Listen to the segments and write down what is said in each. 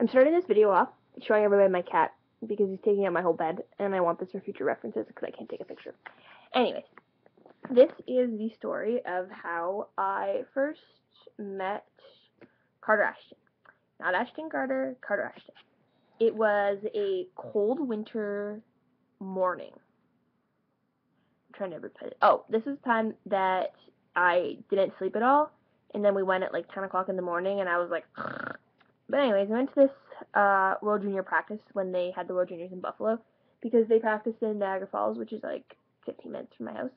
I'm starting this video off showing everybody my cat because he's taking up my whole bed, and I want this for future references because I can't take a picture. Anyways, this is the story of how I first met Carter Ashton. Not Ashton Carter, Carter Ashton. It was a cold winter morning. I'm trying to repeat it. Oh, this is the time that I didn't sleep at all, and then we went at like 10 o'clock in the morning, and I was like, but anyways, I went to this World Junior practice when they had the World Juniors in Buffalo, because they practiced in Niagara Falls, which is like 15 minutes from my house.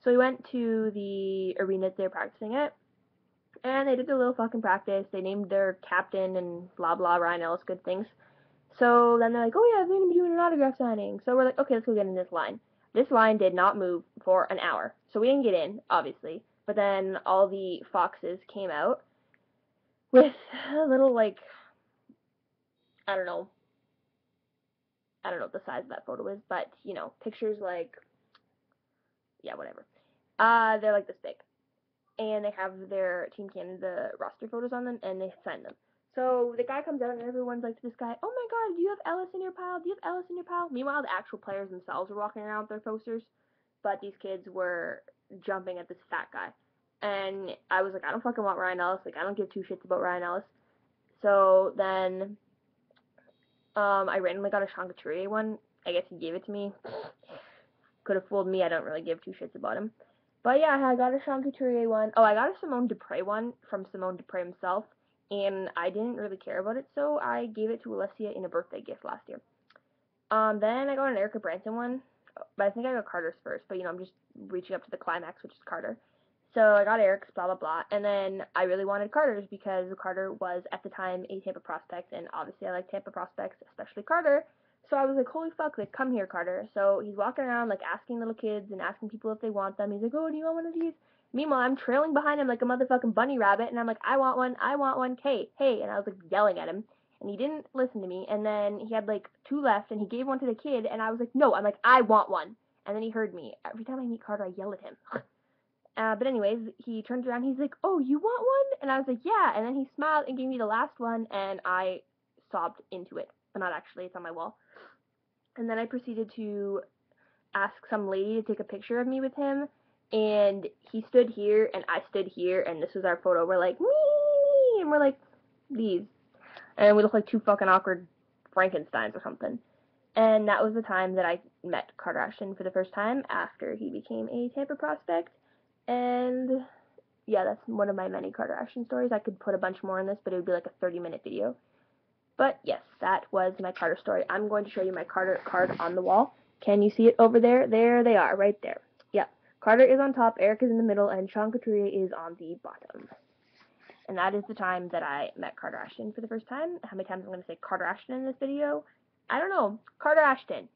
So we went to the arena that they were practicing at, and they did their little fucking practice. They named their captain and blah blah, Ryan Ellis, good things. So then they're like, oh yeah, they're going to be doing an autograph signing. So we're like, okay, let's go get in this line. This line did not move for an hour. So we didn't get in, obviously. But then all the foxes came out with a little, like, I don't know what the size of that photo is, but, you know, pictures like, yeah, whatever. They're like this big. And they have their Team Canada roster photos on them, and they sign them. So the guy comes out, and everyone's like to this guy, oh my god, do you have Ellis in your pile? Do you have Ellis in your pile? Meanwhile, the actual players themselves were walking around with their posters, but these kids were jumping at this fat guy. And I was like, I don't fucking want Ryan Ellis. Like, I don't give two shits about Ryan Ellis. So then I randomly got a Sean Couturier one. I guess he gave it to me. Could have fooled me. I don't really give two shits about him. But yeah, I got a Sean Couturier one. Oh, I got a Simone Dupre one from Simone Dupre himself, and I didn't really care about it, so I gave it to Alessia in a birthday gift last year. Then I got an Erica Branson one, but I think I got Carter's first, but you know, I'm just reaching up to the climax, which is Carter. So I got Eric's, blah, blah, blah, and then I really wanted Carter's because Carter was, at the time, a Tampa prospect, and obviously I like Tampa prospects, especially Carter. So I was like, holy fuck, like, come here, Carter. So he's walking around, like, asking little kids and asking people if they want them. He's like, oh, do you want one of these? Meanwhile, I'm trailing behind him like a motherfucking bunny rabbit, and I'm like, I want one, hey, hey, and I was, like, yelling at him, and he didn't listen to me, and then he had, like, two left, and he gave one to the kid, and I was like, no, I'm like, I want one, and then he heard me. Every time I meet Carter, I yell at him. But anyways, he turns around, he's like, oh, you want one? And I was like, yeah, and then he smiled and gave me the last one, and I sobbed into it. But not actually, it's on my wall. And then I proceeded to ask some lady to take a picture of me with him, and he stood here, and I stood here, and this was our photo. We're like, me, and we're like, these. And we look like two fucking awkward Frankensteins or something. And that was the time that I met Carter Ashton for the first time after he became a Tampa prospect. And yeah, that's one of my many Carter Ashton stories. I could put a bunch more in this, but it would be like a 30-minute video. But yes, that was my Carter story. I'm going to show you my Carter card on the wall. Can you see it over there? There they are, right there. Yeah, Carter is on top, Eric is in the middle, and Sean Couturier is on the bottom. And that is the time that I met Carter Ashton for the first time. How many times I'm going to say Carter Ashton in this video? I don't know. Carter Ashton.